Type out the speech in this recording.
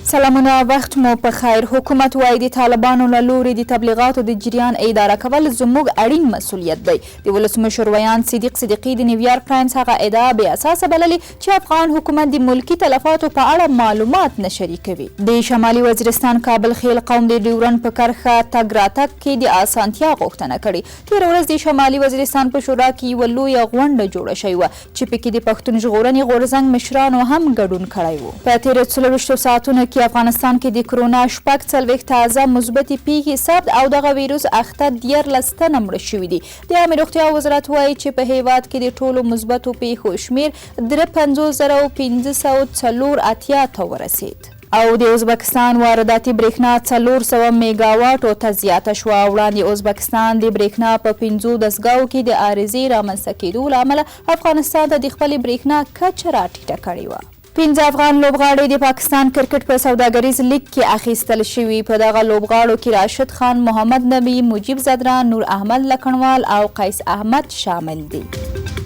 سلامونه، وخت مو په خیر. حکومت وایي د طالبانو له لوري د تبلیغاتو د جریان اداره کول زموږ اړین مسؤلیت دی. د ولسمشر ویان صدیق صدیقي د نیویارک ټایمز هغه ادعا بې اساسه بللې چې افغان حکومت د ملکي تلفاتو په اړه معلومات نه شریکوي. د شمالي وزیرستان کابل خیل قوم د ډیورنډ په کرښه تګ راتګ کې د اسانتیا غوښتنه کړې. تېره ورځ د شمالي وزیرستان په شورا کې یوه لویه غونډه جوړه شوې وه چې پکې د پښتون ژغورنې غورځنګ مشرانو هم ګډون کړی و. په تېرو 24 ساعتونو کې افغانستان کې د کرونا 40 تازه مثبتې پیښې ثبت او دغه ویروس اخته 14 تنه مړه شوي دي. د عامې روغتیا وزارت وایي چې په هیواد کې د ټولو مثبتو پیښو شمېر 53,584 ته ورسید. او د ازبکستان وارداتي برېښنا 400 میګاواټو ته زیاته شوه. وړاندې ازبکستان د برېښنا په 5 دستګاوو کې د عارضې رامنځته کېدو له امله افغانستان ته د خپلې برېښنا کچه راټیټه کړې وه. 5 افغان لوبغاړي د پاکستان کرکټ په سوداګریز لیګ کې اخیستل شوي. په دغه لوبغاړو کې راشد خان، محمد نبی، مجیب زدران، نور احمد لکنوال او قیس احمد شامل دي.